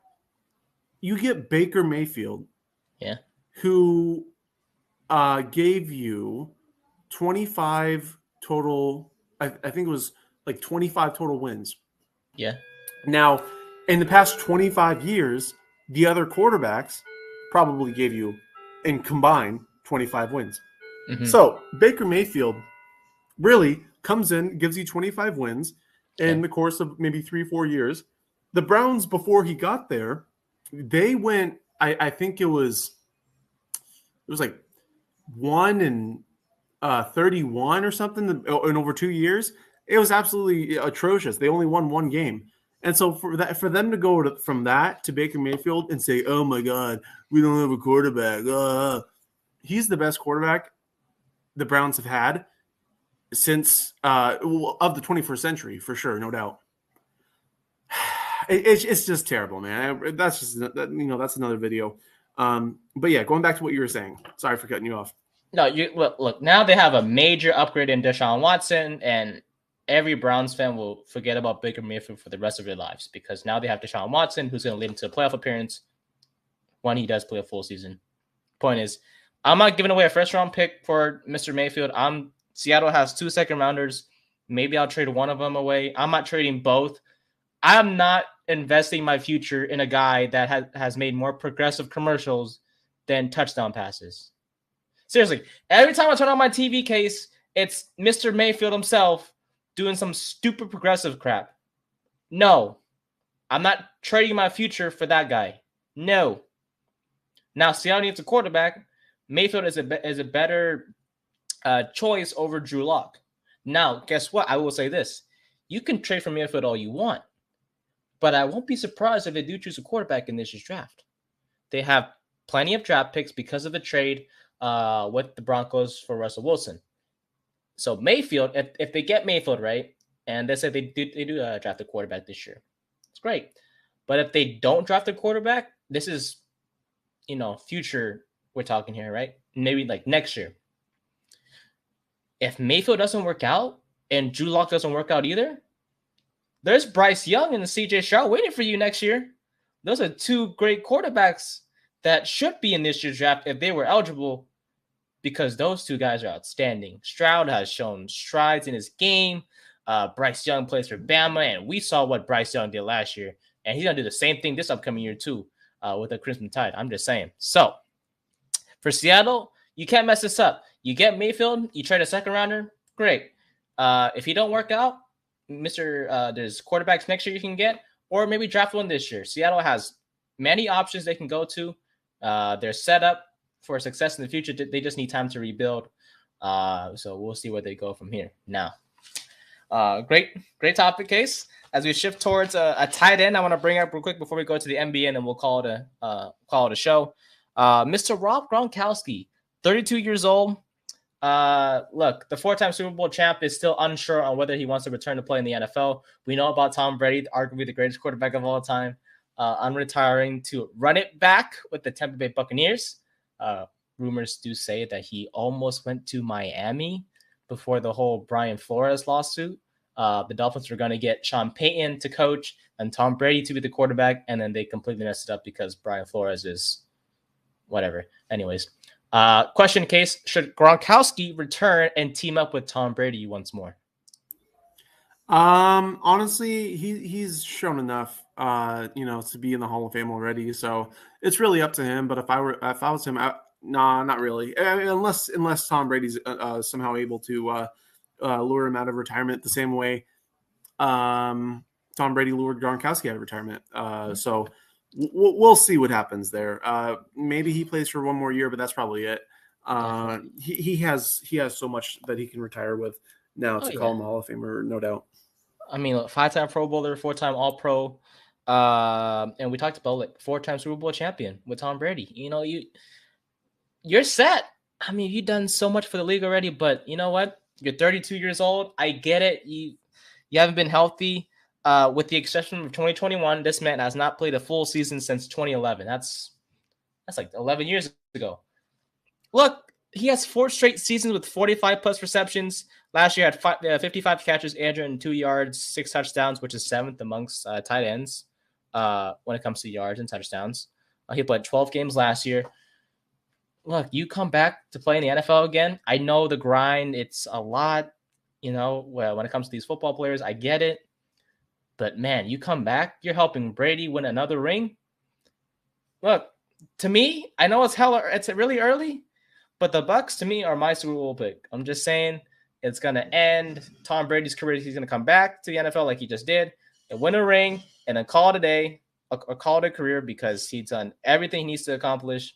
You get Baker Mayfield, Yeah. who gave you 25 total. I think it was like 25 total wins. Yeah. Now, in the past 25 years, the other quarterbacks probably gave you, in combined, 25 wins. Mm-hmm. So Baker Mayfield really comes in, gives you 25 wins in Okay. the course of maybe 3-4 years. The Browns, before he got there, they went. I think it was like 1-31 or something in over 2 years. It was absolutely atrocious. They only won one game. And so for them to go from that to Baker Mayfield and say, "Oh my God, we don't have a quarterback," he's the best quarterback the Browns have had since of the 21st century, for sure, no doubt. It's just terrible, man. That's just that's another video. But yeah, going back to what you were saying. Sorry for cutting you off. No, look. Now they have a major upgrade in Deshaun Watson, and every Browns fan will forget about Baker Mayfield for the rest of their lives because now they have Deshaun Watson, who's going to lead into a playoff appearance when he does play a full season. Point is, I'm not giving away a first-round pick for Mr. Mayfield. Seattle has 2 second-rounders. Maybe I'll trade one of them away. I'm not trading both. I'm not investing my future in a guy that has made more progressive commercials than touchdown passes. Seriously, every time I turn on my TV case, it's Mr. Mayfield himself doing some stupid progressive crap. No, I'm not trading my future for that guy. No. Now, Seattle needs a quarterback. Mayfield is a better choice over Drew Lock. Now, guess what? I will say this. You can trade for Mayfield all you want, but I won't be surprised if they do choose a quarterback in this year's draft. They have plenty of draft picks because of the trade with the Broncos for Russell Wilson. So Mayfield, if they get Mayfield, right, and they say they do draft a quarterback this year, it's great. But if they don't draft a quarterback, this is, future we're talking here, right? Maybe like next year. If Mayfield doesn't work out and Drew Lock doesn't work out either, there's Bryce Young and CJ Stroud waiting for you next year. Those are 2 great quarterbacks that should be in this year's draft if they were eligible, because those 2 guys are outstanding. Stroud has shown strides in his game. Bryce Young plays for Bama, and we saw what Bryce Young did last year. And he's going to do the same thing this upcoming year, too, with the Crimson Tide. I'm just saying. So, for Seattle, you can't mess this up. You get Mayfield, you trade a second rounder, great. If he don't work out, there's quarterbacks next year you can get, or maybe draft one this year. Seattle has many options they can go to. They're set up for success in the future. They just need time to rebuild. So we'll see where they go from here. Now, great topic, Case. As we shift towards a tight end, I want to bring up real quick before we go to the NBA, and then we'll call it a show. Mr. Rob Gronkowski, 32 years old. Look, the 4-time Super Bowl champ is still unsure on whether he wants to return to play in the NFL. We know about Tom Brady, arguably the greatest quarterback of all time, retiring to run it back with the Tampa Bay Buccaneers. Rumors do say that he almost went to Miami before the whole Brian Flores lawsuit. The Dolphins were going to get Sean Payton to coach and Tom Brady to be the quarterback, and then they completely messed it up because Brian Flores is whatever. Anyways, question, Case, should Gronkowski return and team up with Tom Brady once more? Honestly, he's shown enough, to be in the Hall of Fame already. So it's really up to him. But if I was him, nah, not really. I mean, unless Tom Brady's somehow able to lure him out of retirement the same way Tom Brady lured Gronkowski out of retirement. So we'll see what happens there. Maybe he plays for one more year, but that's probably it. He has so much that he can retire with now to call him a Hall of Famer, no doubt. I mean, 5-time Pro Bowler, 4-time All-Pro. And we talked about like 4-time Super Bowl champion with Tom Brady. You're set. I mean, you've done so much for the league already, but you know what? You're 32 years old. I get it. You haven't been healthy. With the exception of 2021, this man has not played a full season since 2011. That's like 11 years ago. Look, he has 4 straight seasons with 45 plus receptions. Last year had 55 catches, 802 yards, 6 touchdowns, which is 7th amongst tight ends when it comes to yards and touchdowns. He played 12 games last year. Look, you come back to play in the NFL again. I know the grind, it's a lot, when it comes to these football players, I get it. But man, you come back, you're helping Brady win another ring. Look, to me, I know it's really early, but the Bucs to me are my Super Bowl pick. I'm just saying it's gonna end Tom Brady's career. He's gonna come back to the NFL like he just did and win a ring, and then call it a day, or call it a career because he's done everything he needs to accomplish.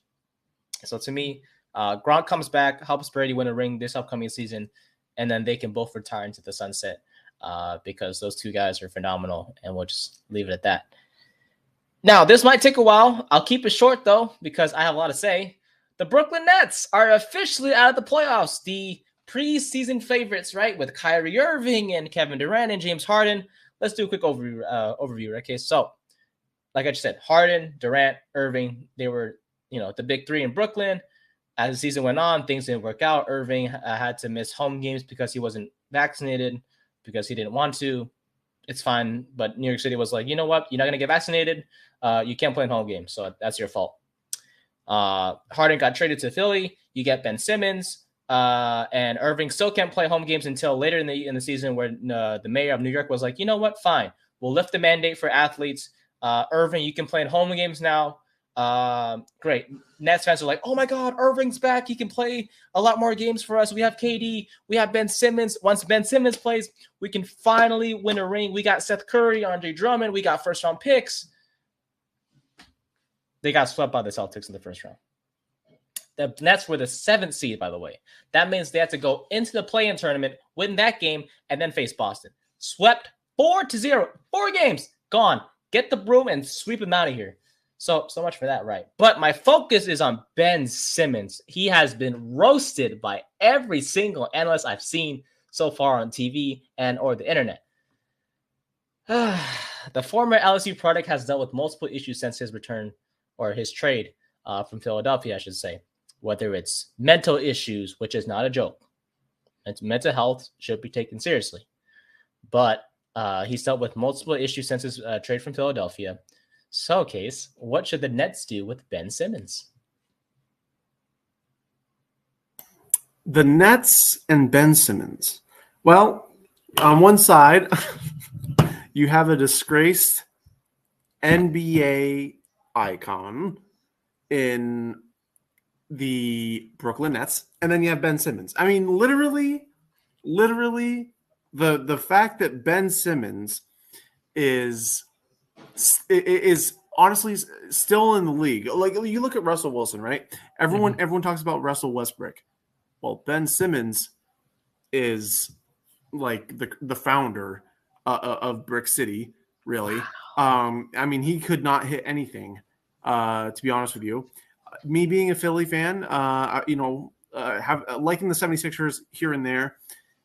So to me, Gronk comes back, helps Brady win a ring this upcoming season, and then they can both retire into the sunset because those two guys are phenomenal, and we'll just leave it at that. Now, this might take a while. I'll keep it short, though, because I have a lot to say. The Brooklyn Nets are officially out of the playoffs. The preseason favorites, right, with Kyrie Irving and Kevin Durant and James Harden. Let's do a quick overview, okay? So, like I just said, Harden, Durant, Irving, they were, the big three in Brooklyn. As the season went on, things didn't work out. Irving had to miss home games because he wasn't vaccinated, because he didn't want to. It's fine, but New York City was like, you know what? You're not going to get vaccinated. You can't play in home games, so that's your fault. Harden got traded to Philly. You get Ben Simmons, and Irving still can't play home games until later in the season, where the mayor of New York was like, you know what? Fine, we'll lift the mandate for athletes. Irving, you can play in home games now. Great. Nets fans are like, oh my God, Irving's back. He can play a lot more games for us. We have KD. We have Ben Simmons. Once Ben Simmons plays, we can finally win a ring. We got Seth Curry, Andre Drummond. We got first round picks. They got swept by the Celtics in the first round. The Nets were the 7th seed, by the way. That means they had to go into the play-in tournament, win that game, and then face Boston. Swept 4-0. 4 games. Gone. Get the broom and sweep them out of here. So much for that, right? But my focus is on Ben Simmons. He has been roasted by every single analyst I've seen so far on TV and or the internet. The former LSU product has dealt with multiple issues since his return, or his trade from Philadelphia, I should say. Whether it's mental issues, which is not a joke. Mental health should be taken seriously. But he's dealt with multiple issues since his trade from Philadelphia. So, Case, what should the Nets do with Ben Simmons? The Nets and Ben Simmons. Well, on one side, you have a disgraced NBA icon in the Brooklyn Nets, and then you have Ben Simmons. I mean, literally, the fact that Ben Simmons is honestly still in the league. Like, you look at Russell Wilson, right? Everyone talks about Russell Westbrook. Well, Ben Simmons is like the founder of Brick City, really. I mean, he could not hit anything, to be honest with you. Me being a Philly fan, have liking the 76ers here and there.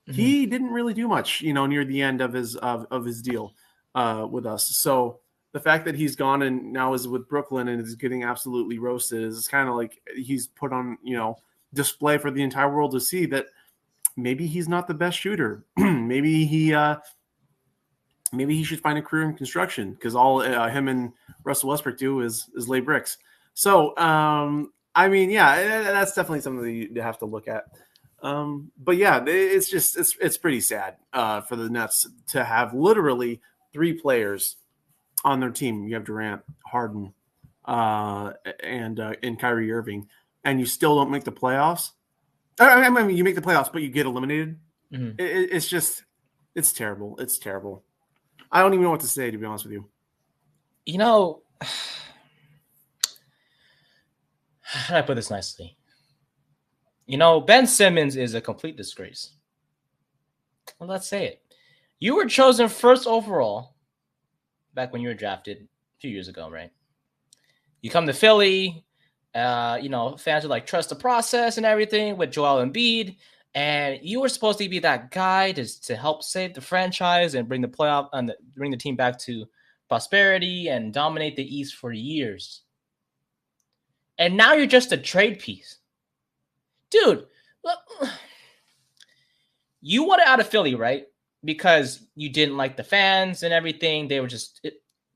He didn't really do much, near the end of his deal with us. So the fact that he's gone and now is with Brooklyn and is getting absolutely roasted is kind of like he's put on, display for the entire world to see that maybe he's not the best shooter. maybe he should find a career in construction, because all him and Russell Westbrook do is lay bricks. So, I mean, yeah, that's definitely something that you have to look at. But yeah, it's pretty sad for the Nets to have literally 3 players on their team. You have Durant, Harden, and Kyrie Irving, and you still don't make the playoffs. I mean, you make the playoffs, but you get eliminated. It's terrible. It's terrible. I don't even know what to say, to be honest with you. How do I put this nicely? Ben Simmons is a complete disgrace. Well, let's say it. You were chosen first overall back when you were drafted few years ago, right? You come to Philly, fans are like trust the process and everything with Joel Embiid, and you were supposed to be that guy to help save the franchise and bring bring the team back to prosperity and dominate the East for years. And now you're just a trade piece, dude. Look, you wanted out of Philly, right? Because you didn't like the fans and everything. They were just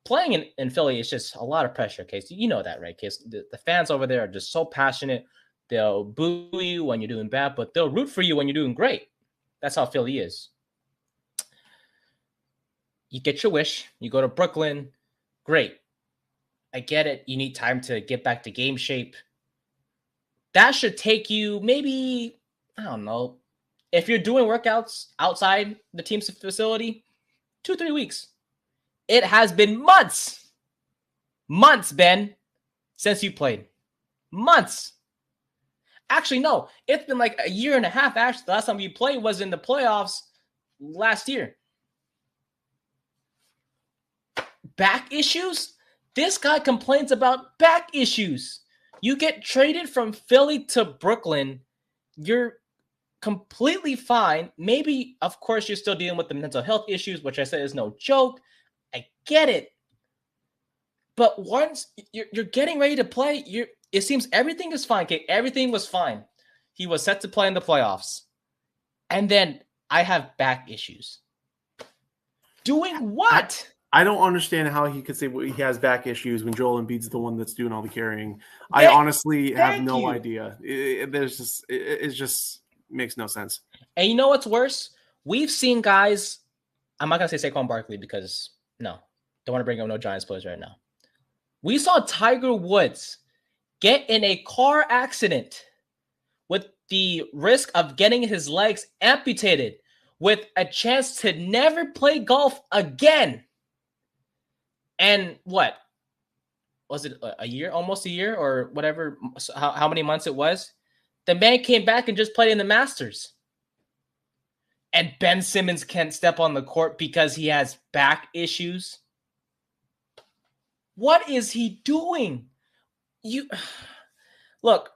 playing in Philly is just a lot of pressure, Case. You know that, right, Case? The fans over there are just so passionate. They'll boo you when you're doing bad, but they'll root for you when you're doing great. That's how Philly is. You get your wish. You go to Brooklyn. Great. I get it. You need time to get back to game shape. That should take you maybe, I don't know, if you're doing workouts outside the team's facility, 2-3 weeks. It has been months, Ben, since you played. Months. Actually, no, it's been like a year and a half. Actually, the last time you played was in the playoffs last year. Back issues? This guy complains about back issues. You get traded from Philly to Brooklyn. You're completely fine. Maybe, of course, you're still dealing with the mental health issues, which I said is no joke. I get it. But once you're getting ready to play, it seems everything is fine. Okay, everything was fine. He was set to play in the playoffs. And then I have back issues. Doing what? I don't understand how he could say he has back issues when Joel Embiid's the one that's doing all the carrying. I honestly have no idea. It just makes no sense. And you know what's worse? We've seen guys. I'm not gonna say Saquon Barkley because no, don't want to bring up no Giants players right now. We saw Tiger Woods get in a car accident with the risk of getting his legs amputated, with a chance to never play golf again. And what was it? A year, almost a year, or whatever? How many months it was? The man came back and just played in the Masters. And Ben Simmons can't step on the court because he has back issues. What is he doing? Look,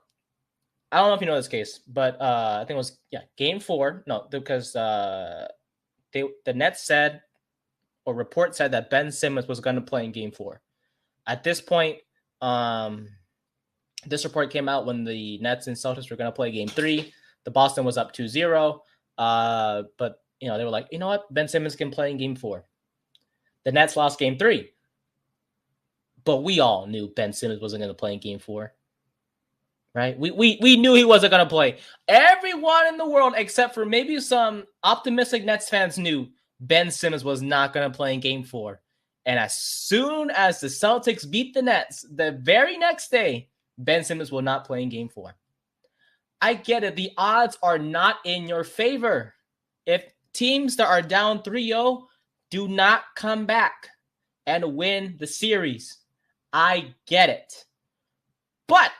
I don't know if you know this case, but I think it was Game 4. No, because the Nets said, or report said, that Ben Simmons was going to play in Game 4. At this point, this report came out when the Nets and Celtics were going to play Game 3. The Boston was up 2-0. But they were like, you know what? Ben Simmons can play in Game 4. The Nets lost Game 3. But we all knew Ben Simmons wasn't going to play in Game 4. Right? We knew he wasn't going to play. Everyone in the world, except for maybe some optimistic Nets fans, knew Ben Simmons was not going to play in Game 4. And as soon as the Celtics beat the Nets, the very next day, Ben Simmons will not play in Game 4. I get it. The odds are not in your favor. If teams that are down 3-0 do not come back and win the series, I get it. But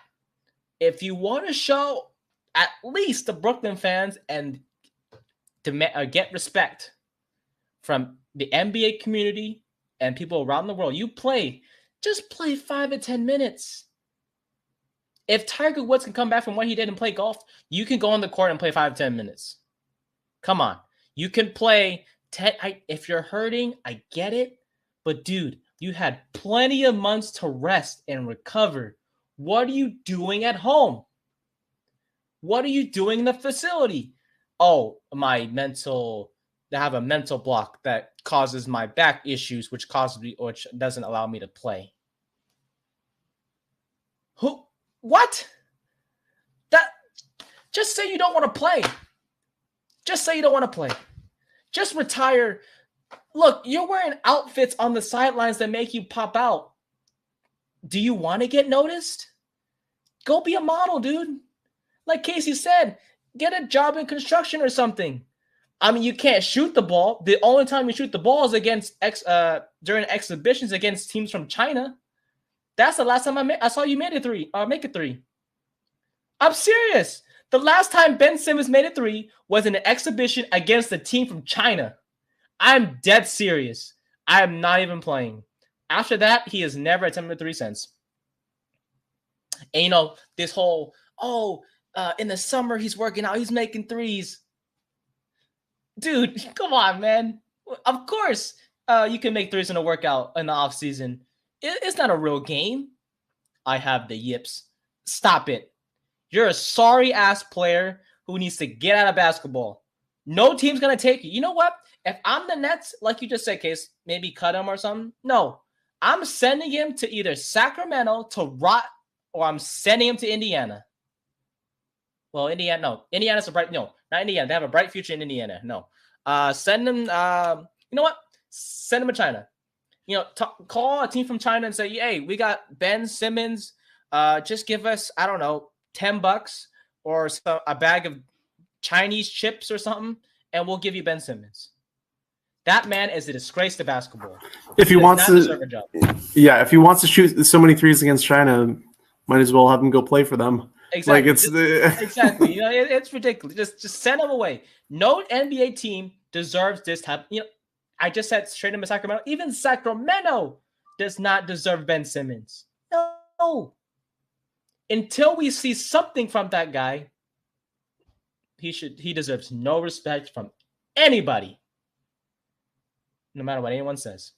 if you want to show at least the Brooklyn fans and to get respect from the NBA community and people around the world, just play 5 to 10 minutes. If Tiger Woods can come back from what he did and play golf, you can go on the court and play 5 to 10 minutes. Come on. You can play 10. If you're hurting, I get it. But dude, you had plenty of months to rest and recover. What are you doing at home? What are you doing in the facility? Oh, I have a mental block that causes my back issues, which doesn't allow me to play. What? Just say you don't want to play. Just say you don't want to play. Just retire. Look, you're wearing outfits on the sidelines that make you pop out. Do you want to get noticed? Go be a model, dude. Like Casey said, get a job in construction or something. I mean, you can't shoot the ball. The only time you shoot the ball is against during exhibitions against teams from China. That's the last time I saw you make a three. I'm serious. The last time Ben Simmons made a three was in an exhibition against a team from China. I'm dead serious. I am not even playing. After that, he has never attempted 3 since. And this whole in the summer he's working out, he's making threes. Dude, come on, man. Of course, you can make threes in a workout in the off season. It's not a real game. I have the yips. Stop it. You're a sorry ass player who needs to get out of basketball. No team's gonna take you. You know what? If I'm the Nets, like you just said, Case, maybe cut him or something. No, I'm sending him to either Sacramento to rot, or I'm sending him to Indiana. Well, Indiana, no. Indiana's not Indiana. They have a bright future in Indiana. No. Send them, you know what? Send them to China. Call a team from China and say, hey, we got Ben Simmons. Just give us, I don't know, $10 or a bag of Chinese chips or something, and we'll give you Ben Simmons. That man is a disgrace to basketball. If he wants to, if he wants to shoot so many threes against China, might as well have him go play for them. Exactly. Exactly. It's ridiculous. Just send him away. No NBA team deserves this type. I just said straight into Sacramento. Even Sacramento does not deserve Ben Simmons. No. Until we see something from that guy, he deserves no respect from anybody, no matter what anyone says.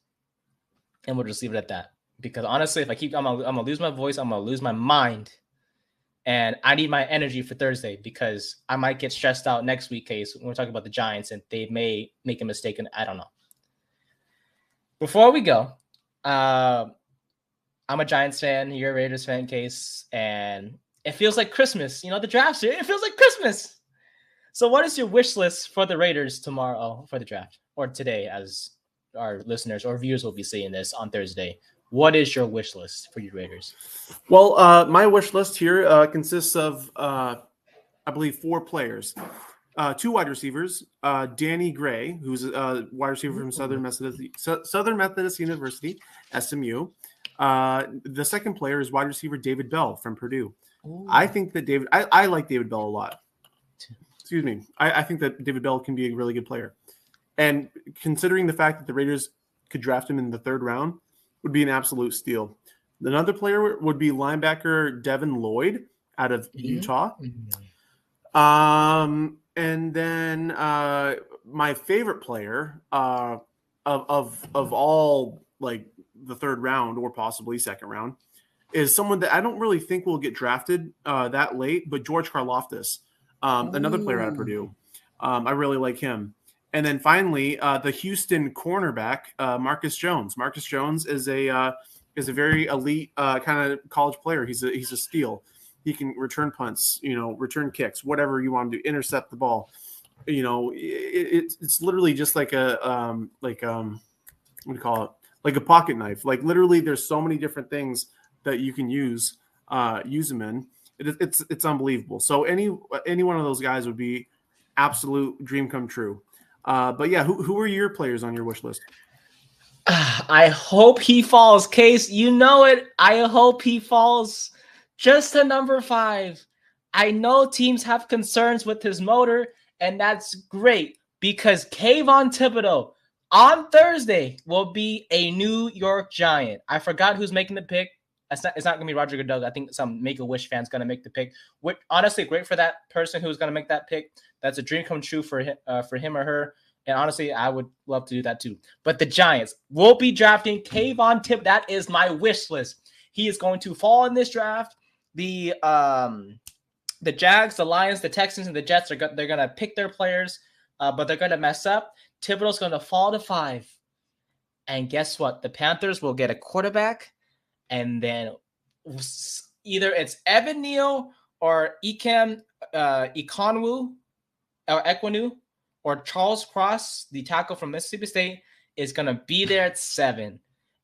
And we'll just leave it at that. Because honestly, if I keep, I'm gonna lose my voice. I'm gonna lose my mind. And I need my energy for Thursday because I might get stressed out next week, Case, when we're talking about the Giants, and they may make a mistake, and I don't know. Before we go, I'm a Giants fan, you're a Raiders fan, Case, and it feels like Christmas. The draft's here. It feels like Christmas. So what is your wish list for the Raiders tomorrow for the draft, or today, as our listeners or viewers will be seeing this on Thursday? What is your wish list for your Raiders? Well, my wish list here consists of, I believe, 4 players. 2 wide receivers, Danny Gray, who's a wide receiver from Southern Methodist University, SMU. The second player is wide receiver David Bell from Purdue. Ooh. I think that I like David Bell a lot. Excuse me. I think that David Bell can be a really good player. And considering the fact that the Raiders could draft him in the 3rd round, would be an absolute steal. Another player would be linebacker Devin Lloyd out of Utah. And then my favorite player of all, like, the 3rd round or possibly 2nd round is someone that I don't really think will get drafted that late, but George Karlaftis, another player out of Purdue. I really like him. And then finally, the Houston cornerback, Marcus Jones. Marcus Jones is a very elite kind of college player. He's a steal. He can return punts, return kicks, whatever you want to do, intercept the ball. It's literally just like a what do you call it? Like a pocket knife. Like literally, there's so many different things that you can use him in. It's unbelievable. So any one of those guys would be absolute dream come true. But yeah, who are your players on your wish list? I hope he falls, Case. You know it. I hope he falls just to number 5. I know teams have concerns with his motor, and that's great because Kayvon Thibodeau on Thursday will be a New York Giant. I forgot who's making the pick. It's not going to be Roger Goodell. I think some Make-A-Wish fan's going to make the pick. Which, honestly, great for that person who's going to make that pick. That's a dream come true for him or her. And honestly, I would love to do that too. But the Giants will be drafting Kayvon Thibodeau. That is my wish list. He is going to fall in this draft. The Jags, the Lions, the Texans, and the Jets they're going to pick their players, but they're going to mess up. Thibodeau's going to fall to 5. And guess what? The Panthers will get a quarterback. And then either it's Evan Neal or Ekwonu, or Charles Cross, the tackle from Mississippi State, is going to be there at 7.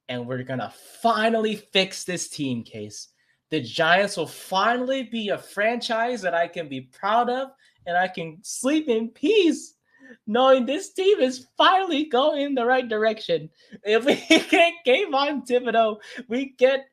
And we're going to finally fix this team, Case. The Giants will finally be a franchise that I can be proud of, and I can sleep in peace knowing this team is finally going in the right direction. If we get Kayvon Thibodeau, we get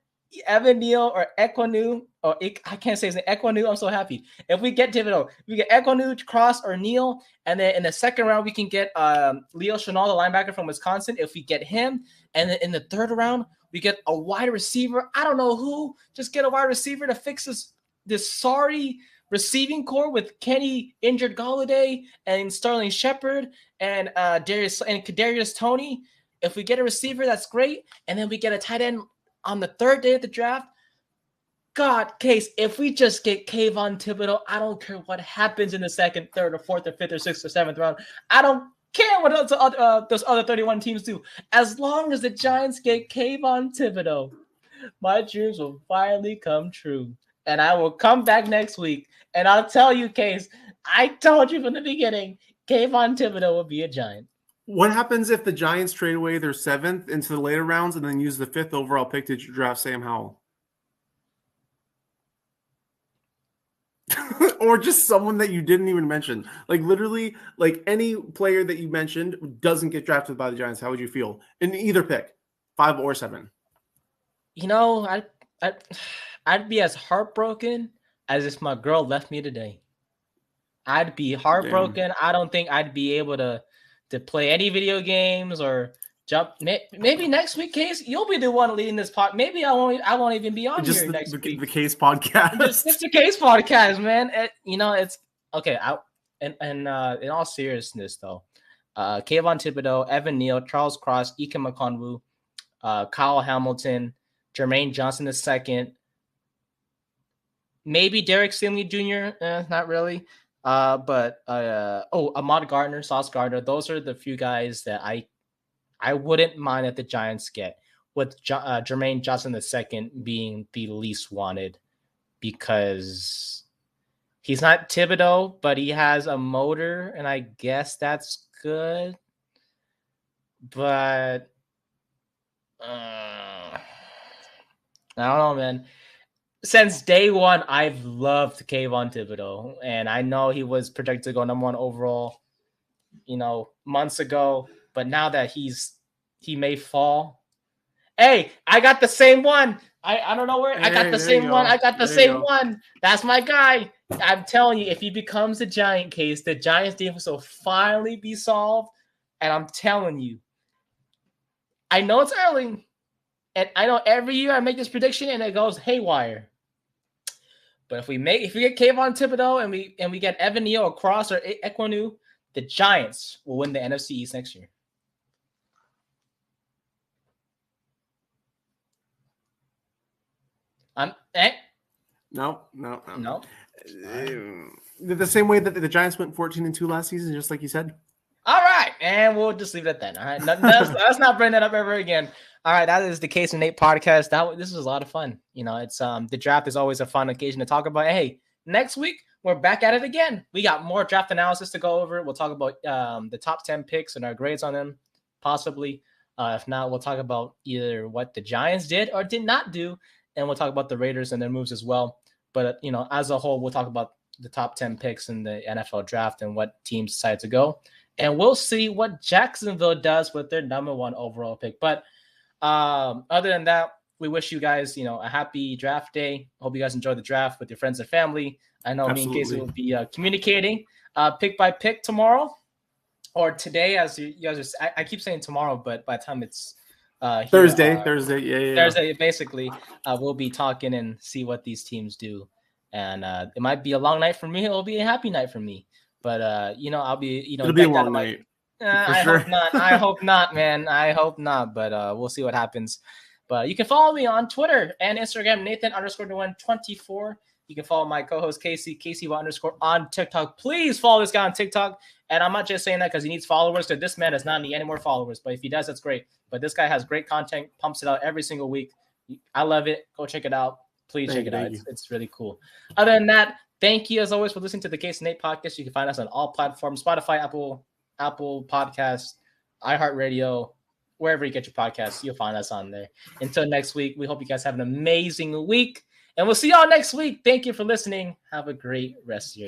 Evan Neal or Equanu, or I can't say his name, Equanu. I'm so happy. If we get Thibodeau, we get Equanu, Cross, or Neal, and then in the second round we can get Leo Chenal, the linebacker from Wisconsin. If we get him, and then in the third round we get a wide receiver. I don't know who. Just get a wide receiver to fix this sorry receiving core with Kenny injured Golladay and Sterling Shepard and Kadarius Toney. If we get a receiver, that's great, and then we get a tight end on the third day of the draft. God, Case, if we just get Kayvon Thibodeau, I don't care what happens in the second, third, or fourth, or fifth, or sixth, or seventh round. I don't care what those other 31 teams do. As long as the Giants get Kayvon Thibodeau, my dreams will finally come true. And I will come back next week, and I'll tell you, Case, I told you from the beginning, Kayvon Thibodeau will be a Giant. What happens if the Giants trade away their 7th into the later rounds and then use the 5th overall pick to draft Sam Howell? Or just someone that you didn't even mention. Like literally, like any player that you mentioned doesn't get drafted by the Giants. How would you feel in either pick, 5 or 7? You know, I'd be as heartbroken as if my girl left me today. I'd be heartbroken. Damn. I don't think I'd be able to play any video games or jump. Maybe next week, Case, you'll be the one leading this pod. Maybe I won't even be on here next week. The Case podcast. Just the Case podcast, man. It's okay. In all seriousness, though, Kayvon Thibodeau, Evan Neal, Charles Cross, Ike Makonwu, Kyle Hamilton, Jermaine Johnson II, maybe Derek Stingley Jr. Not really. But Ahmad Gardner, Sauce Gardner, those are the few guys that I wouldn't mind if the Giants get, with Jermaine Johnson II being the least wanted because he's not Thibodeau, but he has a motor, and I guess that's good. But I don't know, man. Since day one, I've loved Kayvon Thibodeau, and I know he was projected to go number 1 overall, months ago. But now that he may fall, hey, I got the same one. I don't know where I got the same one. I got the same one. That's my guy. I'm telling you, if he becomes a Giant, Case, the Giants defense will finally be solved. And I'm telling you, I know it's early. And I know every year I make this prediction and it goes haywire. But if we get Kayvon Thibodeau and we get Evan Neal or Cross or Equanu, the Giants will win the NFC East next year. No. The same way that the Giants went 14-2 last season, just like you said. All right, and we'll just leave it at that. All right, let's not bring that up ever again. All right, that is the Case and Nate podcast. This was a lot of fun. It's the draft is always a fun occasion to talk about. Hey, next week we're back at it again. We got more draft analysis to go over. We'll talk about the top 10 picks and our grades on them, possibly. If not, we'll talk about either what the Giants did or did not do, and we'll talk about the Raiders and their moves as well. But as a whole, we'll talk about the top 10 picks in the NFL draft and what teams decide to go. And we'll see what Jacksonville does with their number 1 overall pick. But other than that, we wish you guys, a happy draft day. Hope you guys enjoy the draft with your friends and family. I know Absolutely. Me and Casey will be communicating pick by pick tomorrow or today, as you guys are. I keep saying tomorrow, but by the time it's Thursday, yeah. Thursday, basically, we'll be talking and see what these teams do. And it might be a long night for me. It'll be a happy night for me. But I'll be it'll be a long night. I hope not. I hope not, man. I hope not. But we'll see what happens. But you can follow me on Twitter and Instagram, Nathan_124. You can follow my co-host Casey__ on TikTok. Please follow this guy on TikTok. And I'm not just saying that because he needs followers, because this man does not need any more followers. But if he does, that's great. But this guy has great content, pumps it out every single week. I love it. Go check it out. Please check it out. It's really cool. Other than that, thank you as always for listening to the Case and Nate podcast. You can find us on all platforms: Spotify, Apple Podcasts, iHeartRadio, wherever you get your podcasts, you'll find us on there. Until next week, we hope you guys have an amazing week, and we'll see y'all next week. Thank you for listening. Have a great rest of your day.